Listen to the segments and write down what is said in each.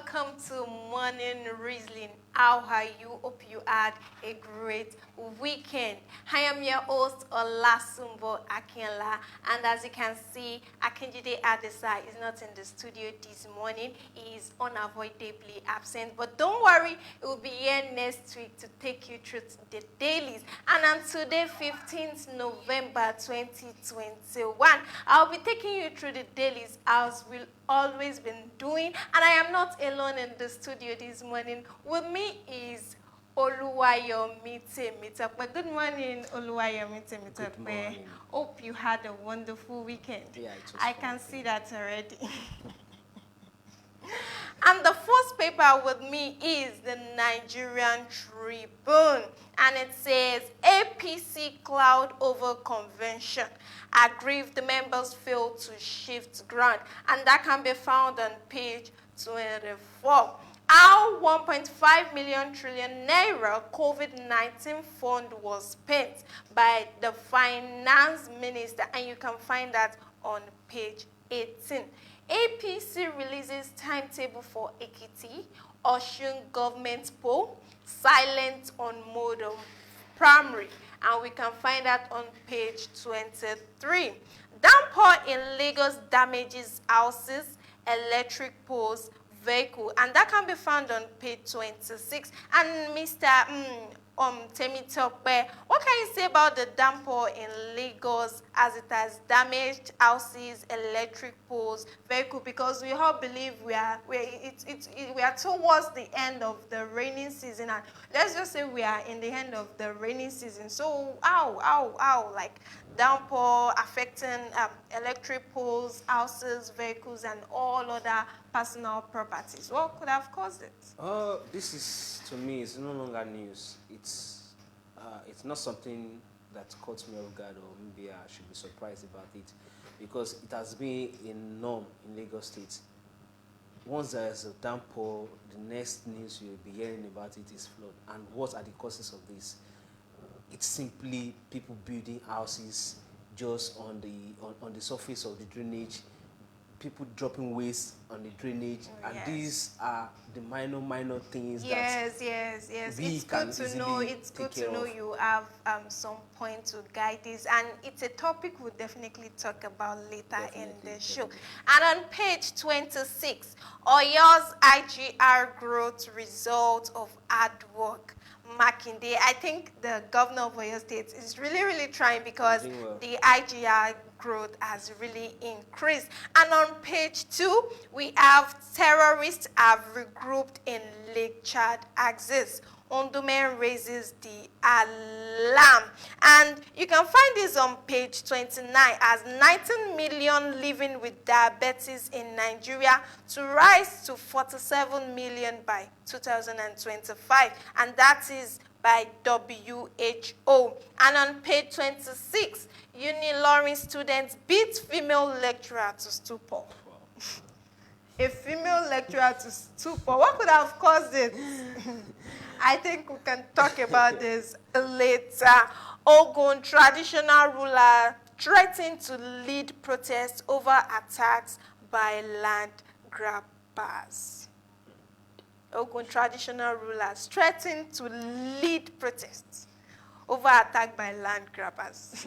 welcome to Morning Rizzling. How are you? Hope you had a great weekend. I am your host, Olasumbo Akinla, and as you can see, Akinjide Adesa is not in the studio this morning. He is unavoidably absent, but don't worry, he will be here next week to take you through the dailies. And on today, 15th November 2021, I'll be taking you through the dailies as we'll always been doing, and I am not alone in the studio this morning. With me is Oluwayomi Temitope. Good morning, Oluwayomi Temitope. Good morning. Hope you had a wonderful weekend. Yeah, it was I fun. can see that already. And the first paper with me is the Nigerian Tribune, and it says APC cloud over convention. Aggrieved members fail to shift ground, and that can be found on page 24. How 1.5 million trillion naira COVID-19 fund was spent by the finance minister, and you can find that on page 18. APC releases timetable for Ekiti, Osun government poll, silent on model primary, and we can find that on page 23. Downpour in Lagos damages houses, electric poles, vehicle, and that can be found on page 26. And Mr. Temitope, what can you say about the downpour in Lagos as it has damaged houses, electric poles, vehicle? Because we all believe we are towards the end of the rainy season, and let's just say we are in the end of the rainy season. So how like downpour affecting electric poles, houses, vehicles, and all other personal properties. What could have caused it? This is, to me, it's no longer news. It's not something that caught me off guard, or maybe I should be surprised about it, because it has been a norm in Lagos State. Once there is a downpour, the next news you'll be hearing about it is flood. And what are the causes of this? It's simply people building houses just on the surface of the drainage, people dropping waste on the drainage, and these are the minor things Yes. we It's can good to easily know. It's good take to know care of. you have some point to guide this, and it's a topic we'll definitely talk about later in the show. And on page 26, Oyo's IGR growth result of hard work. Makinde, I think the governor of Oyo State is really trying, because Doing well. the IGR growth has really increased. And on page 2, we have terrorists have regrouped in Lake Chad axis. Ondumen raises the alarm. And you can find this on page 29 as 19 million living with diabetes in Nigeria to rise to 47 million by 2025. And that is by WHO. And on page 26, Unilorin students beat female lecturer to stupor. A female lecturer to stupor. What could have caused it? I think we can talk about this later. Ogun traditional ruler threatened to lead protests over attacks by land grabbers. Ogun traditional rulers threatened to lead protests over attack by land grabbers.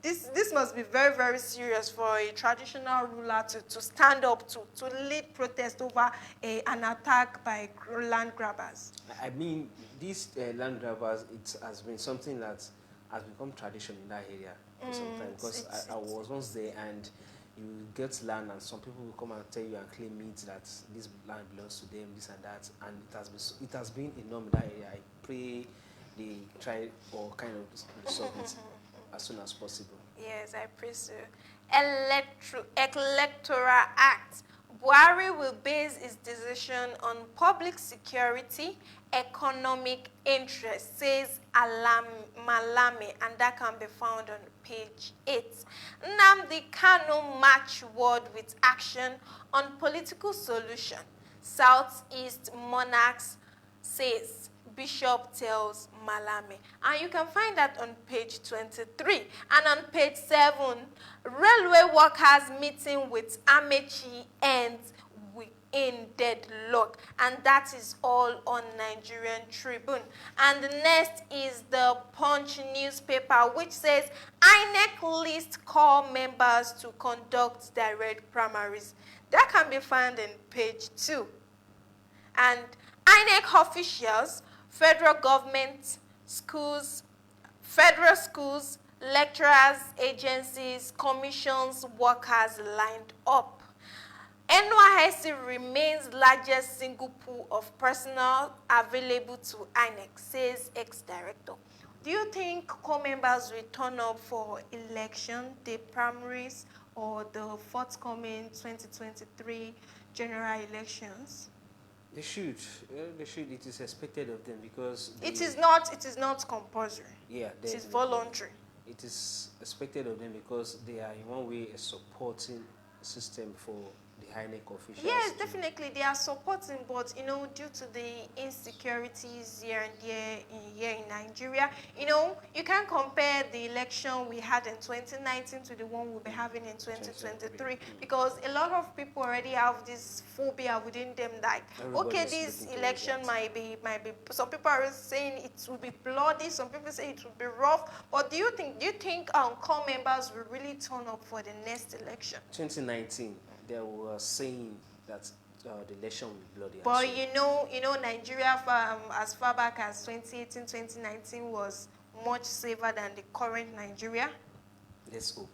This must be very serious for a traditional ruler to stand up to lead protest over an attack by land grabbers. I mean, these land grabbers, it has been something that has become tradition in that area for some time. Because I was once there, and you get land, and some people will come and tell you and claim it that this land belongs to them, this and that, and it has been a norm in that area. I pray they try or kind of resolve it as soon as possible. Yes, I pray so. Electoral Act. Buhari will base his decision on public security, economic interest, says Malami, and that can be found on page 8. Nnamdi Kanu match word with action on political solution. Southeast Monarchs says Bishop tells Malami. And you can find that on page 23. And on page 7, railway workers meeting with Amechi ends in deadlock. And that is all on Nigerian Tribune. And the next is the Punch newspaper, which says INEC lists call members to conduct direct primaries. That can be found in page 2. And INEC officials, federal government, schools, federal schools, lecturers, agencies, commissions, workers lined up. NYSC remains largest single pool of personnel available to INEC, says ex-director. Do you think core members will turn up for election, the primaries, or the forthcoming 2023 general elections? They should. They should. It is expected of them because It is not compulsory. Yeah, it is definitely. voluntary. It is expected of them because they are in one way a supporting system for the INEC officials. Yes, definitely they are supporting, but due to the insecurities here and there in Nigeria, you can't compare the election we had in 2019 to the one we'll be having in 2023 because a lot of people already have this phobia within them, like, okay, this election might be. Some people are saying it will be bloody. Some people say it will be rough. But do you think core members will really turn up for the next election? 2019. They were saying that the election will be bloody. But Nigeria as far back as 2018, 2019 was much safer than the current Nigeria. Let's hope.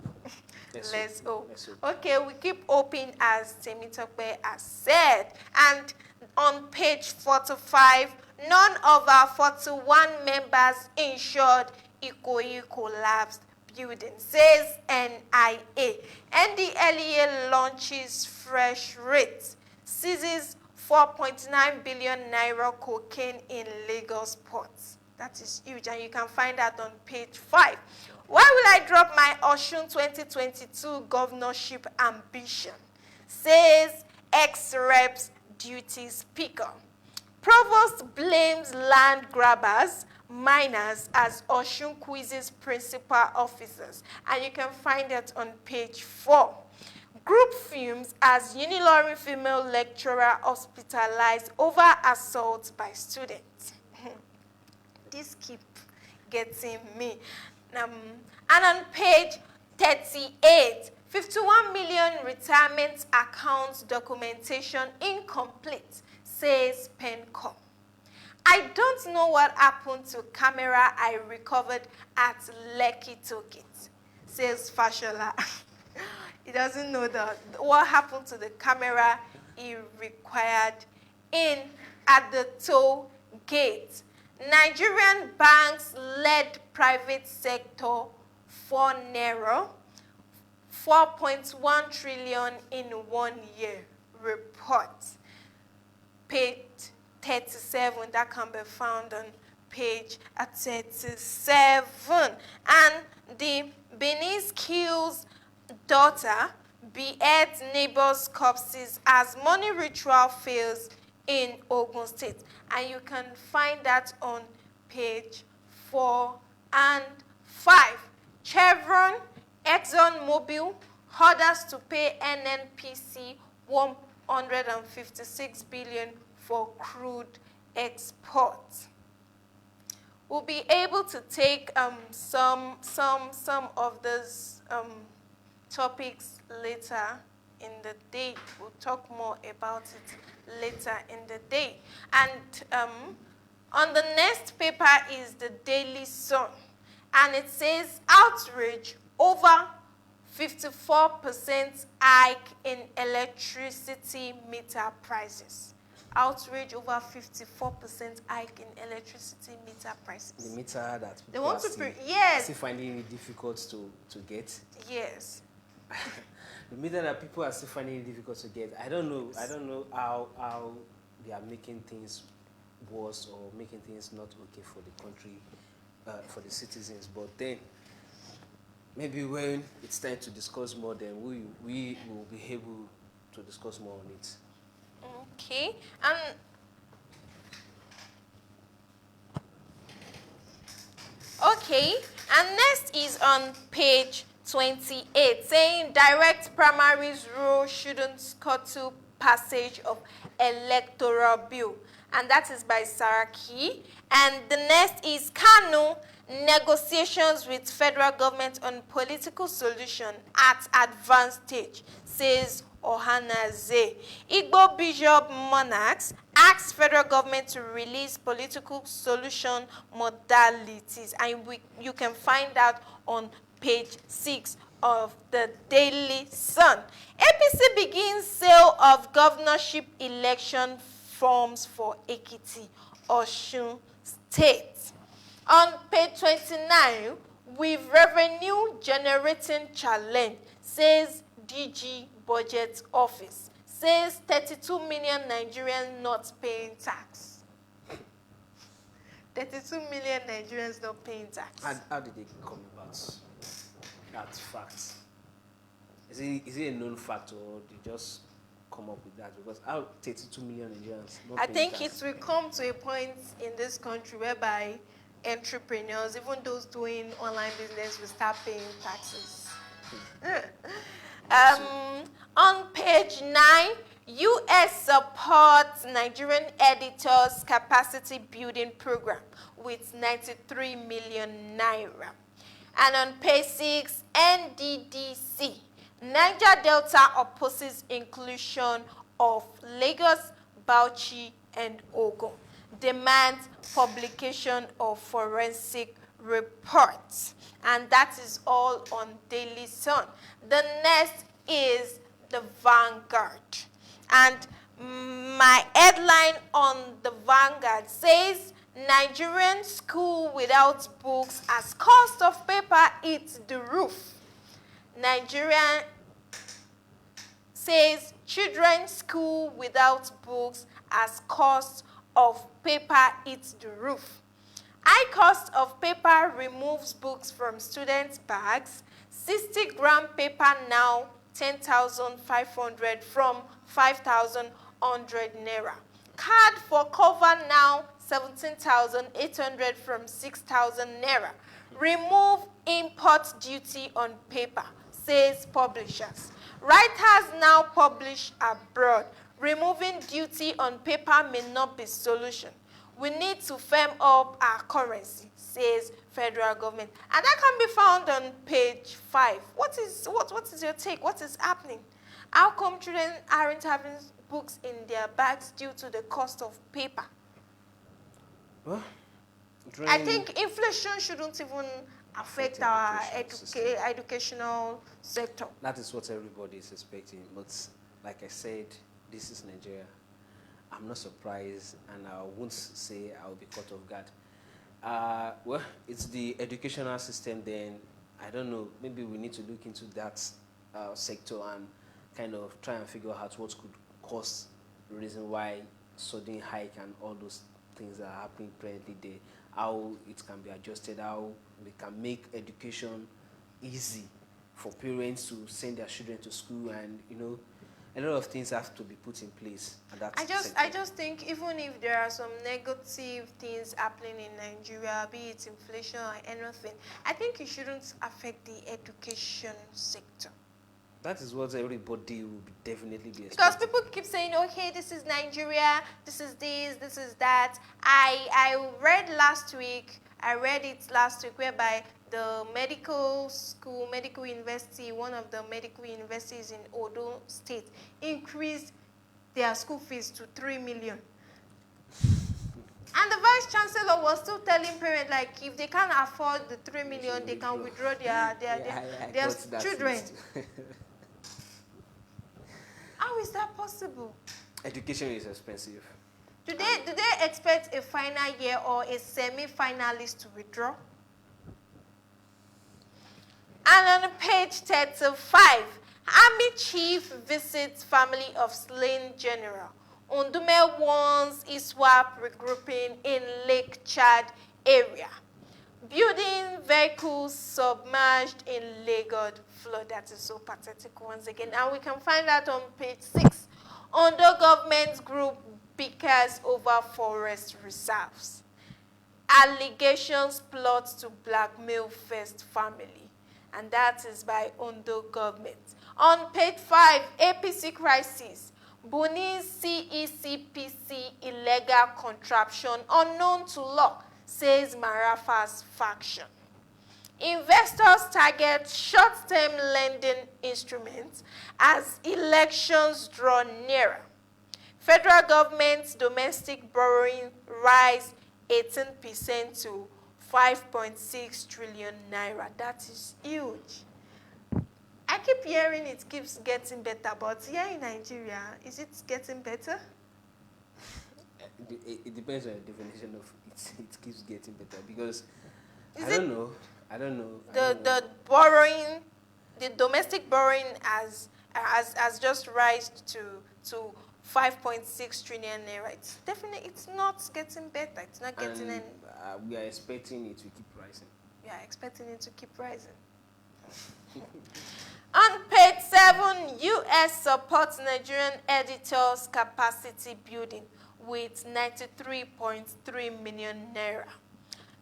Let's hope. Okay, we keep hoping, as Temitope has said. And on page 45, none of our 41 members insured Ikoyi collapsed building, says NIA. NDLEA launches fresh rates, seizes 4.9 billion naira cocaine in Lagos ports. That is huge, and you can find that on page 5. Why will I drop my Osun 2022 governorship ambition? Says ex-reps duty speaker. Provost blames land grabbers, minors as Osun quizzes principal officers, and you can find that on page 4. Group fumes as Unilorin female lecturer hospitalized over assault by students. This keep getting me. And on page 38, 51 million retirement account documentation incomplete, says PENCOM. I don't know what happened to camera I recovered at Lekki Toket, says Fashola. He doesn't know what happened to the camera he required at the toll gate. Nigerian banks led private sector for narrow 4.1 trillion in 1 year report. Page 37, that can be found on page 37. And the Benin's kills daughter beheads neighbor's corpses as money ritual fails in Ogun State. And you can find that on page 4 and 5. Chevron, ExxonMobil orders to pay NNPC 156 billion for crude exports. We'll be able to take some of those topics later in the day. We'll talk more about it later in the day. And on the next paper is the Daily Sun, and it says outrage over 54% hike in electricity meter prices. Outrage over 54% hike in electricity meter prices. The meter that they want to yes. Still finding it difficult to get. Yes. The meter that people are still finding it difficult to get. I don't know how they are making things worse or making things not okay for the country, for the citizens. But then, maybe when it's time to discuss more, then we will be able to discuss more on it. Okay. Okay. And next is on page 28, saying direct primaries rule shouldn't scuttle passage of electoral bill. And that is by Saraki. And the next is Kanu, negotiations with federal government on political solution at advanced stage, says Ohanaeze. Igbo Bishop Monarchs asks federal government to release political solution modalities. And you can find that on page 6 of the Daily Sun. APC begins sale of governorship election forms for Ekiti, Osun State. On page 29, with revenue generating challenge, says DG Budget Office, says 32 million Nigerians not paying tax. 32 million Nigerians not paying tax. How did it come about? That fact. Is it a known fact, or they just come up with that? Because how 32 million Nigerians not I paying think tax? it will come to a point in this country whereby entrepreneurs, even those doing online business, will start paying taxes. On page 9, U.S. supports Nigerian editors' capacity building program with 93 million naira. And on page 6, NDDC, Niger Delta opposes inclusion of Lagos, Bauchi, and Ogun, demands publication of forensic reports. And that is all on Daily Sun. The next is the Vanguard. And my headline on the Vanguard says, Nigerian school without books as cost of paper hits the roof. Nigeria says children's school without books as cost of paper hits the roof. High cost of paper removes books from students' bags. 60-gram paper now 10,500 from 5,100 naira. Card for cover now 17,800 from 6,000 naira. Remove import duty on paper, says publishers. Writers now publish abroad. Removing duty on paper may not be solution. We need to firm up our currency, says federal government. And that can be found on page 5. What is your take? What is happening? How come children aren't having books in their bags due to the cost of paper? Well, I think inflation shouldn't even affect our educational sector. that is what everybody is expecting. But like I said, this is Nigeria. I'm not surprised, and I won't say I'll be caught off guard. Well, it's the educational system then. I don't know, maybe we need to look into that sector and kind of try and figure out what could cause the reason why sudden hike and all those things that are happening presently there, how it can be adjusted, how we can make education easy for parents to send their children to school, and a lot of things have to be put in place at that I just think even if there are some negative things happening in Nigeria, be it inflation or anything, I think it shouldn't affect the education sector. That is what everybody will definitely be expecting. Because people keep saying, okay, this is Nigeria, this is this, this is that. I read it last week, whereby the medical school, medical university, one of the medical universities in Odo State, increased their school fees to 3 million. And the vice chancellor was still telling parents, like, if they can't afford the 3 million, they can withdraw their children. How is that possible? Education is expensive. Do they expect a final year or a semi-finalist to withdraw? And on page 35, Army Chief visits family of slain general. Ondume warns ISWAP regrouping in Lake Chad area. Building vehicles submerged in Lagos flood. That is so pathetic once again. And we can find that on page 6. Ondo government group bickers over forest reserves. Allegations plot to blackmail first family. And that is by Ondo government. On page 5, APC crisis. Buni's CECPC illegal contraption unknown to law, says Marafa's faction. Investors target short-term lending instruments as elections draw nearer. Federal government's domestic borrowing rise 18% to 5.6 trillion naira. That is huge. I keep hearing it keeps getting better, but here in Nigeria, is it getting better? It depends on the definition of it. It keeps getting better because Is I it don't know. I don't know. the borrowing, the domestic borrowing has just risen to 5.6 trillion naira. It's definitely, it's not getting better. It's not getting And any. we are expecting it to keep rising. We are expecting it to keep rising. On page 7, U.S. supports Nigerian editors' capacity building with 93.3 million naira.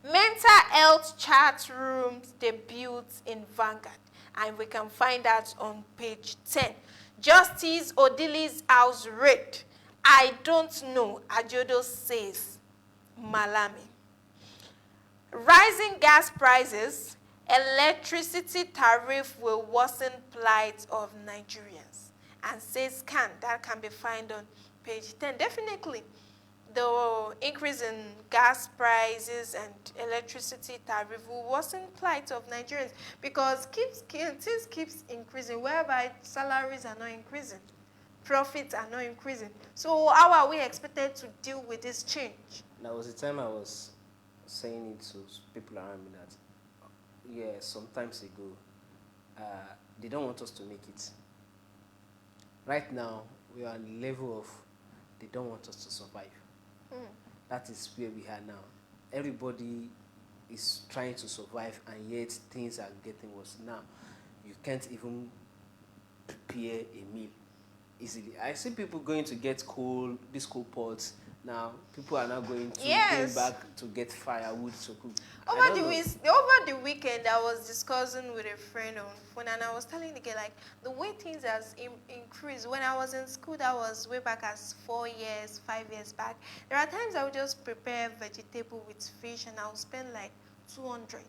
Mental health chat rooms debuts in Vanguard, and we can find that on page 10. Justice Odili's house raid. I don't know, Ajodo says Malami. Rising gas prices, electricity tariff will worsen plight of Nigerians, and says that can be found on page 10. Definitely, the increase in gas prices and electricity tariff will worsen plight of Nigerians because things keeps increasing, whereby salaries are not increasing, profits are not increasing. So how are we expected to deal with this change? There was a time I was saying it to people around me that, yeah, sometimes ago, they don't want us to make it. Right now, we are on the level of they don't want us to survive. That is where we are now. Everybody is trying to survive, and yet things are getting worse. Now, you can't even prepare a meal easily. I see people going to get these coal pots. Now, people are now going back to get firewood to cook. Over the weekend, I was discussing with a friend on phone, and I was telling the girl, like, the way things has increased. When I was in school, that was way back as 4 years, 5 years back. There are times I would just prepare vegetable with fish, and I would spend like 200.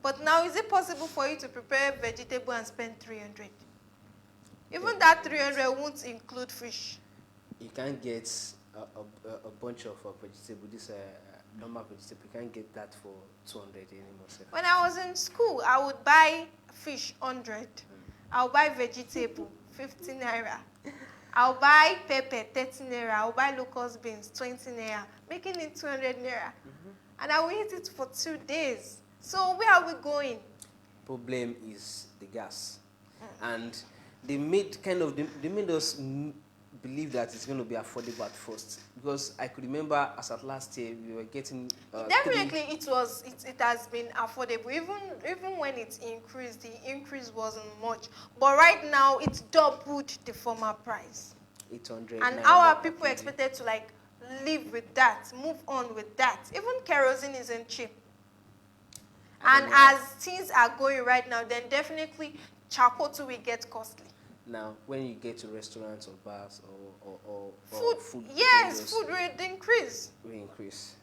But now, is it possible for you to prepare vegetable and spend 300? Even that 300 won't include fish. You can't get a bunch of vegetable, this normal vegetable. You can't get that for 200 anymore. When I was in school, I would buy fish 100. I'll buy vegetable 50 naira. I'll buy pepper 30 naira. I'll buy locust beans 20 naira, making it 200 naira. And I will eat it for 2 days. So where are we going? Problem is the gas, and they made us believe that it's going to be affordable at first, because I could remember as at last year we were getting definitely it has been affordable. Even when it increased, the increase wasn't much, but right now it's doubled the former price. 800. And how are people expected to like live with that, move on with that? Even kerosene isn't cheap. And as things are going right now, then definitely charcoal too will get costly. Now, when you get to restaurants or bars or food, yes, vendors, food will increase.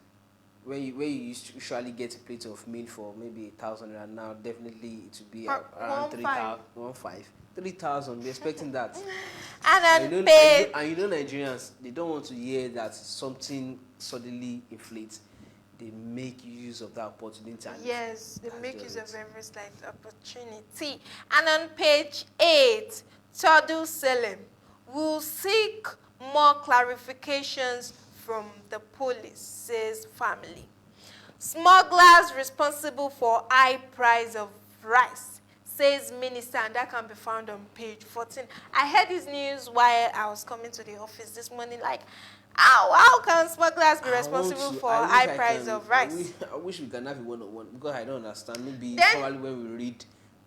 When you usually get a plate of meal for maybe 1,000, and now definitely it will be around 3,000. We're expecting that. And you know Nigerians, they don't want to hear that something suddenly inflates. They make use of that opportunity. Yes, they make use of every slight opportunity. And on page 8, Tadu Selim will seek more clarifications from the police, says family. Smugglers responsible for high price of rice, says minister, and that can be found on page 14. I heard this news while I was coming to the office this morning, like, how can smugglers be responsible for high price of rice? I wish we can have a one-on-one, because I don't understand. Maybe probably when we read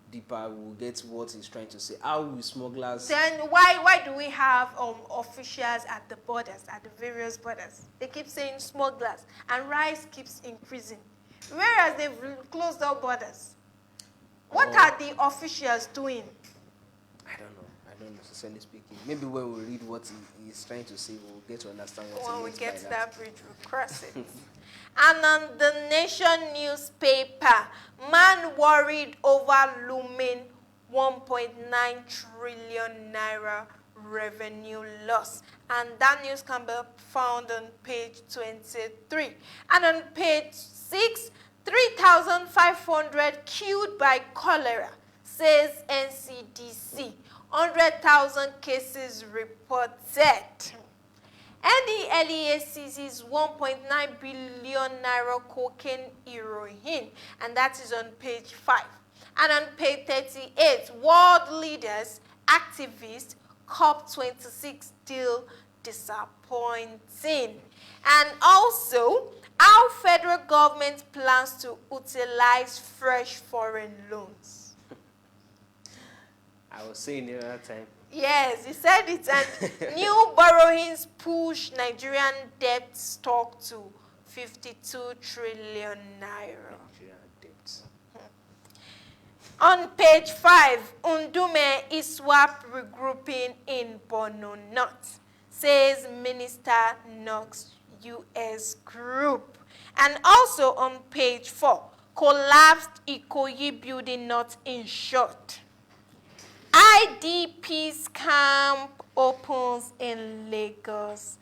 deeper, we'll get what he's trying to say. How will smugglers... Then why do we have officials at the borders, at the various borders? They keep saying smugglers, and rice keeps increasing, whereas they've closed all borders. What are the officials doing? I don't know. don't know, sincerely speaking. Maybe when we read what he's trying to say, we'll get to understand what he When we means get by to that. that bridge, we'll cross it. And on the Nation newspaper, man worried over looming 1.9 trillion naira revenue loss. And that news can be found on page 23. And on page 6, 3,500 killed by cholera, says NCDC. 100,000 cases reported. NDLEA seizes 1.9 billion naira cocaine heroin, and that is on page 5. And on page 38, world leaders, activists, COP26 deal disappointing. And also, how federal government plans to utilize fresh foreign loans. I was saying the other time. Yes, he said it. And new borrowings push Nigerian debt stock to 52 trillion naira. Nigerian debts. On page 5, Ndume ISWAP regrouping in Borno North, says Minister Knox US Group. And also on page 4, collapsed Ikoyi building not insured. IDP's camp opens in Lagos.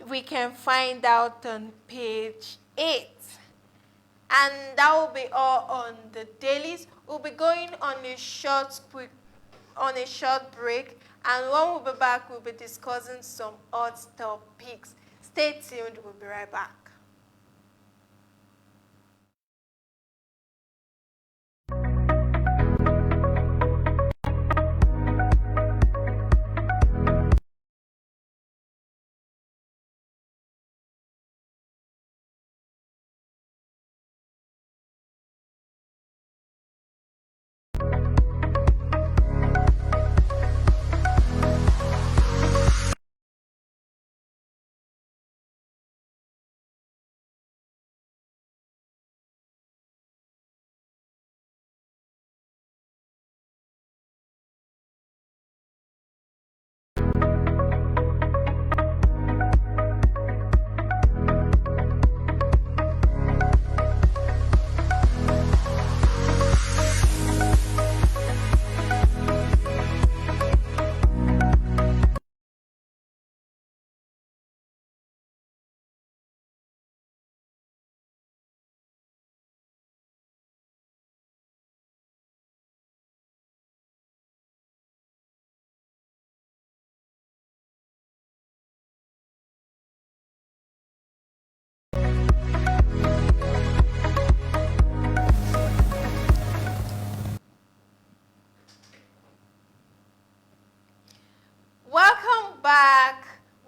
We can find out on page 8. And that will be all on the dailies. We'll be going on a short break. And when we'll be back, we'll be discussing some hot topics. Stay tuned. We'll be right back.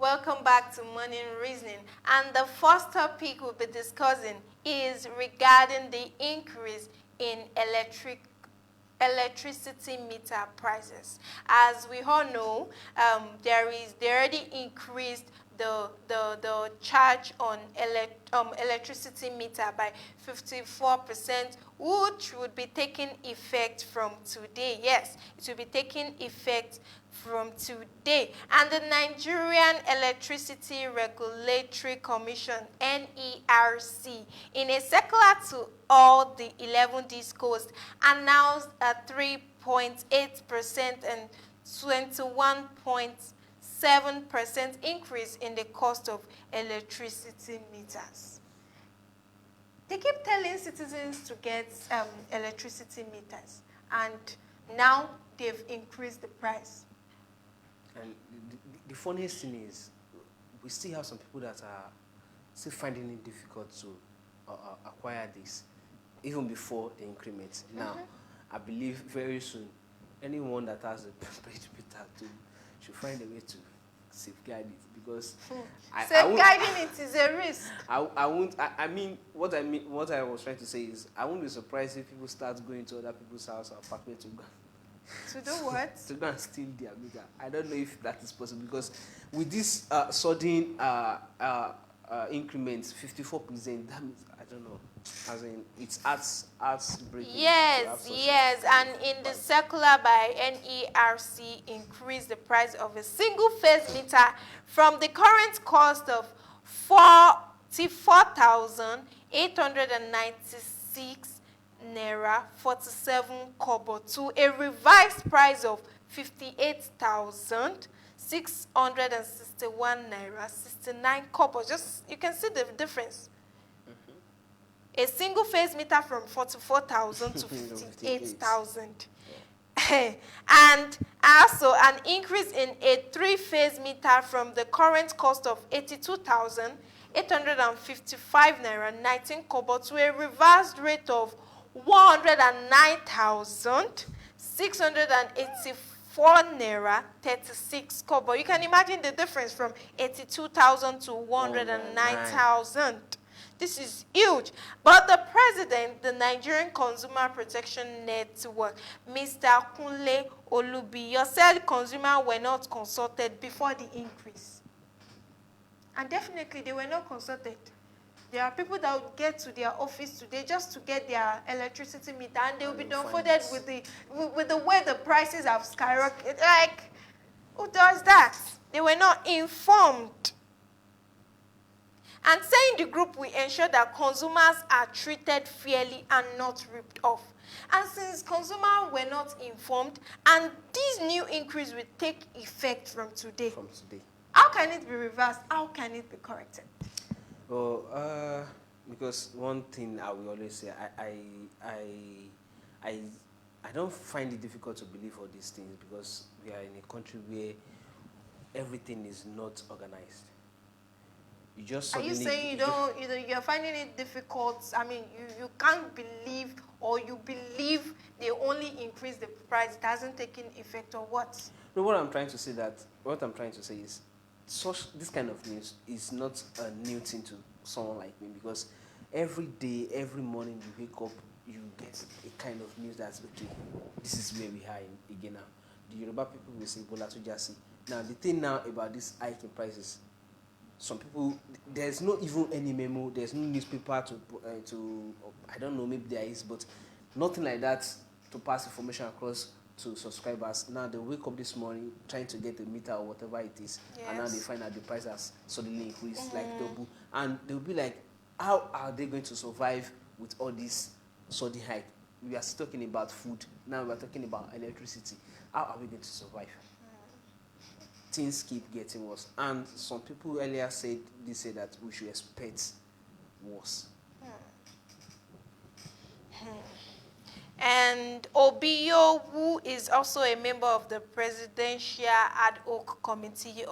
Welcome back to Morning Reasoning. And the first topic we'll be discussing is regarding the increase in electricity meter prices. As we all know, they already increased the charge on electricity meter by 54%, which would be taking effect from today. Yes, it will be taking effect from today. And the Nigerian Electricity Regulatory Commission, NERC, in a circular to all the 11 discos, announced a 3.8% and 21.7% increase in the cost of electricity meters. They keep telling citizens to get electricity meters, and now they've increased the price. And the funniest thing is, we still have some people that are still finding it difficult to acquire this, even before the increment. Now, I believe very soon, anyone that has a prepaid meter should find a way to safeguard it, because safeguarding it is a risk. I mean what I was trying to say is, I won't be surprised if people start going to other people's house or apartment to do what? to go and steal their meter. I don't know if that is possible, because with this sudden increment, 54%, that means I don't know. As in, it's arts breaking. Yes, yes, and in the circular by NERC increased the price of a single phase meter from the current cost of 44,896 naira 47 kobo to a revised price of 58,661 naira 69 kobo. Just you can see the difference. A single phase meter from 44,000 to 58,000. And also an increase in a three-phase meter from the current cost of 82,855 naira 19 kobo to a reversed rate of 109,684 naira 36 kobo. You can imagine the difference from 82,000 to 109,000. This is huge. But the president, the Nigerian Consumer Protection Network, Mr. Kunle Olubiyo, said consumers were not consulted before the increase. And definitely they were not consulted. There are people that will get to their office today just to get their electricity meter, and they will be dumbfounded with the way the prices have skyrocketed. Like, who does that? They were not informed. And saying the group will ensure that consumers are treated fairly and not ripped off. And since consumers were not informed, and this new increase will take effect from today. How can it be reversed? How can it be corrected? Well, because one thing I will always say, I don't find it difficult to believe all these things because we are in a country where everything is not organized. You just are you saying you're finding it difficult? I mean, you can't believe, or you believe they only increase the price, it hasn't taken effect, or what? No, what I'm trying to say is this kind of news is not a new thing to someone like me, because every day, every morning you wake up, you get a kind of news that's okay, this is where we are in Igena. The Yoruba people will say Bola Tujasi. Now the thing now about this hike in prices, some people, there's not even any memo, there's no newspaper to I don't know, maybe there is, but nothing like that to pass information across to subscribers. Now they wake up this morning trying to get a meter or whatever it is, and now they find out the price has suddenly increased like double, and they'll be like, how are they going to survive with all this sudden hike? We are still talking about food, now we are talking about electricity. How are we going to survive? Things keep getting worse, and some people earlier said that we should expect worse. And Obiyo, who is also a member of the Presidential Ad Hoc Committee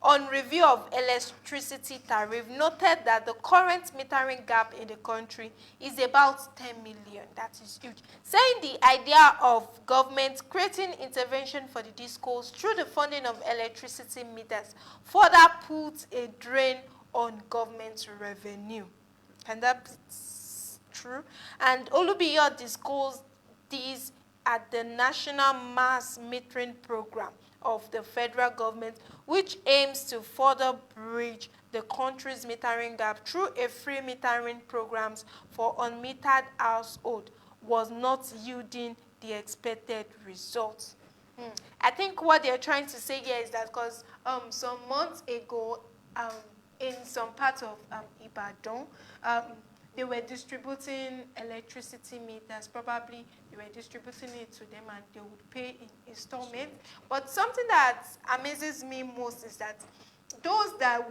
on Review of Electricity Tariff, noted that the current metering gap in the country is about 10 million. That is huge. Saying the idea of government creating intervention for the discos through the funding of electricity meters further puts a drain on government revenue. And that's true. And Olubiyo disclosed this at the National Mass Metering Program of the federal government, which aims to further bridge the country's metering gap through a free metering programs for unmetered households, was not yielding the expected results. I think what they're trying to say here is that because some months ago, in some parts of Ibadan, they were distributing electricity meters. Probably they were distributing it to them and they would pay in installment. But something that amazes me most is that those that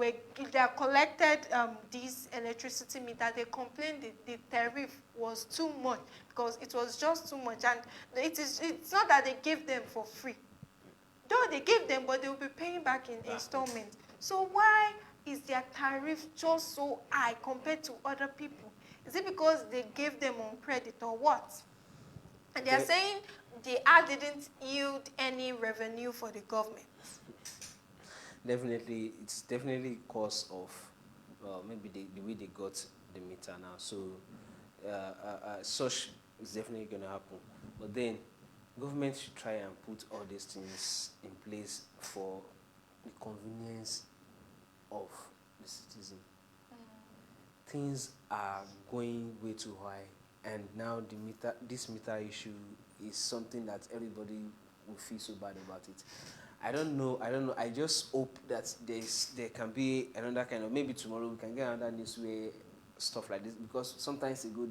collected these electricity meters, they complained the tariff was too much because it was just too much. And it's not that they gave them for free. Though they gave them, but they will be paying back in installments. So why is their tariff just so high compared to other people? Is it because they gave them on credit or what? And they are saying the ad didn't yield any revenue for the government. Definitely, it's definitely cause of maybe the way they got the meter now. So such is definitely going to happen. But then government should try and put all these things in place for the convenience of the citizen. things are going way too high, and now this meter issue is something that everybody will feel so bad about it. I don't know. I just hope that there can be another kind of, maybe tomorrow we can get another news where stuff like this, because sometimes ago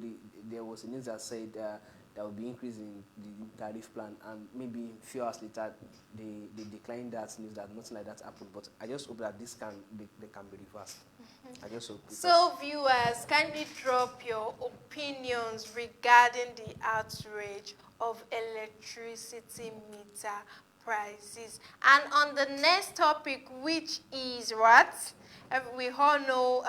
there was a news that said there will be increase in the tariff plan, and maybe a few hours later they declined that news, that nothing like that happened. But I just hope that they can be reversed. I just hope. So viewers, kindly drop your opinions regarding the outrage of electricity meter prices. And on the next topic, which is what? We all know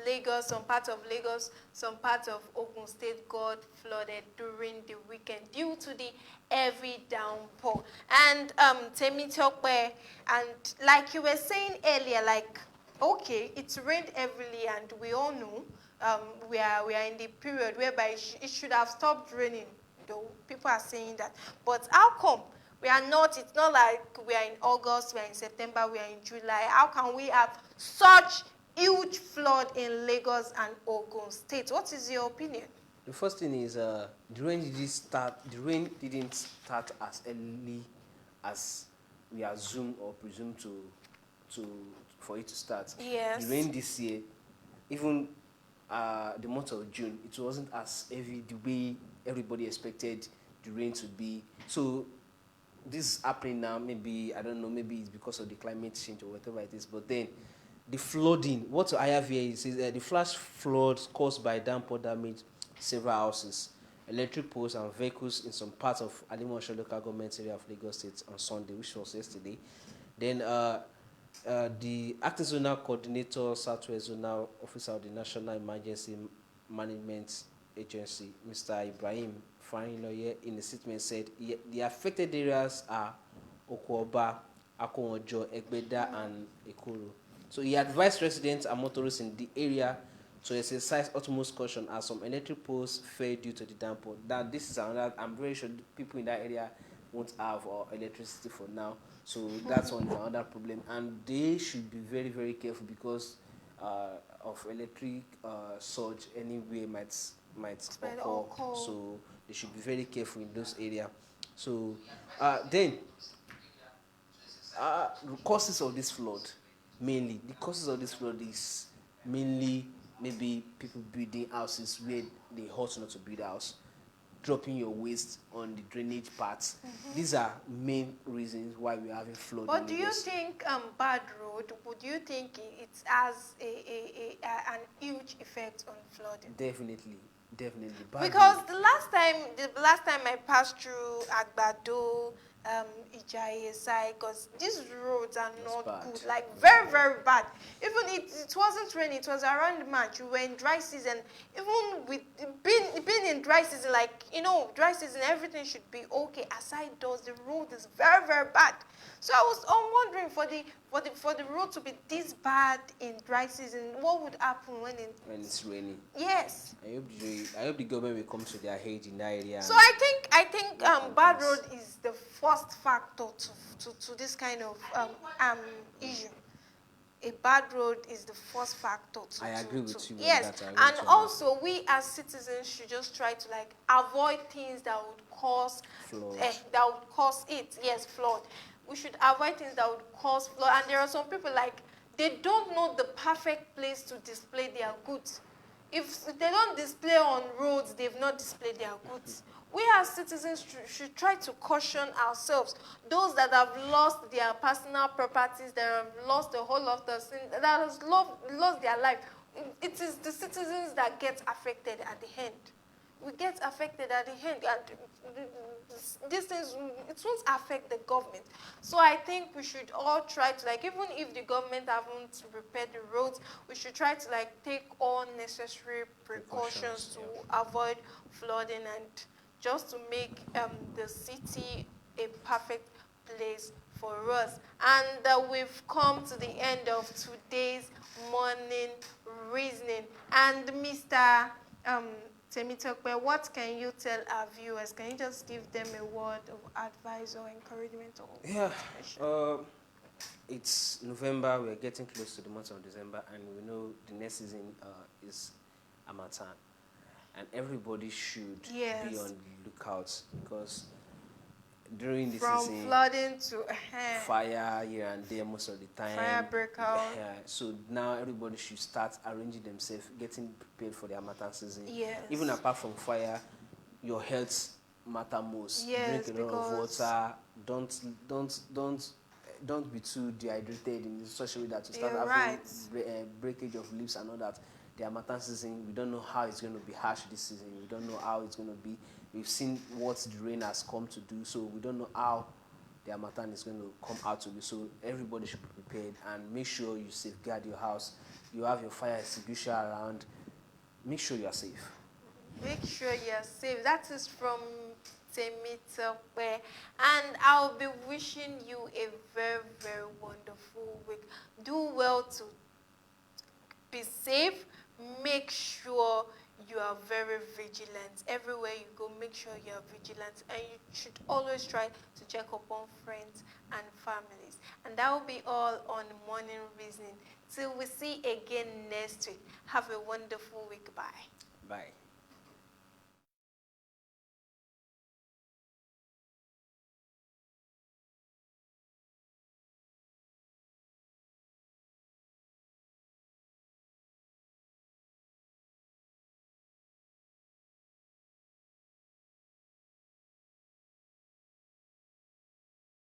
Lagos, some parts of Lagos, some parts of Ogun State got flooded during the weekend due to the heavy downpour. And Temitope, and like you were saying earlier, like, okay, it's rained heavily, and we all know we are in the period whereby it should have stopped raining, though people are saying that. But how come we are not? It's not like we are in August, we are in September, we are in July. How can we have such huge flood in Lagos and Ogun State? What is your opinion? The first thing is the rain didn't start. The rain didn't start as early as we assume or presume to for it to start. Yes. The rain this year, even the month of June, it wasn't as heavy the way everybody expected the rain to be. So this is happening now. Maybe, I don't know, maybe it's because of the climate change or whatever it is. But then the flooding, what I have here is the flash floods caused by downpour damaged several houses, electric poles and vehicles in some parts of Alimosho local government area of Lagos State on Sunday, which was yesterday. Then the acting zonal coordinator, Southwest Zonal Officer of the National Emergency Management Agency, Mr. Ibrahim Farinoye, in the statement said the affected areas are Okoba, Akonjo, Egbeda, and Ekuru. So he advised residents and motorists in the area to exercise utmost caution as some electric poles fell due to the downpour. Now this is another, I'm very sure people in that area won't have electricity for now. So that's another problem, and they should be very, very careful because of electric surge anywhere might occur. So they should be very careful in those areas. So then the causes of this flood, is mainly maybe people building houses where they ought not to build a house, dropping your waste on the drainage parts. These are main reasons why we're having flood. But do you think bad road, would you think it has an huge effect on flooding? Definitely. Bad because road. the last time I passed through Agbado, Ijaye side, because these roads are not bad. good, like very, very bad. Even it wasn't raining, it was around March, we were in dry season. Even with being in dry season, like, dry season, everything should be okay. Aside those, the road is very, very bad. So I'm wondering, for the road to be this bad in dry season, what would happen when it's raining? Yes. I hope the government will come to their aid in that area. So I think bad road is the first factor to this kind of issue. A bad road is the first factor to. I agree with you. Yes, and also we as citizens should just try to avoid things that would cause it. Yes, flood. We should avoid things that would cause flood. And there are some people they don't know the perfect place to display their goods. If they don't display on roads, they've not displayed their goods. We as citizens should try to caution ourselves. Those that have lost their personal properties, that have lost the whole of the thing, that has lost their life, it is the citizens that get affected at the end. We get affected at the end, and these things, it won't affect the government. So I think we should all try to, even if the government haven't repaired the roads, we should try to take all necessary precautions to avoid flooding and just to make the city a perfect place for us. And we've come to the end of today's morning reasoning. And Mr. Temitope, what can you tell our viewers? Can you just give them a word of advice or encouragement? It's November. We're getting close to the month of December, and we know the next season is Harmattan, and everybody should be Yes. on the lookout because during this From season, flooding to fire here and there most of the time. fire breakout. Yeah, so now everybody should start arranging themselves, getting prepared for the Harmattan season. Yes. Even apart from fire, your health matter most. Yes, Drink a lot of because- water. Don't be too dehydrated in such a way that you start You're having right. breakage of lips and all that. The Harmattan season, we don't know how it's going to be harsh this season. We don't know how it's going to be. We've seen what the rain has come to do, so we don't know how the Harmattan is going to come out to be. So everybody should be prepared and make sure you safeguard your house. You have your fire extinguisher around. Make sure you are safe. Make sure you're safe. That is from Temitope. And I'll be wishing you a very, very wonderful week. Do well to be safe. Make sure you are very vigilant. Everywhere you go, make sure you are vigilant. And you should always try to check upon friends and families. And that will be all on Morning Reasoning. Till we see again next week. Have a wonderful week. Bye. Bye.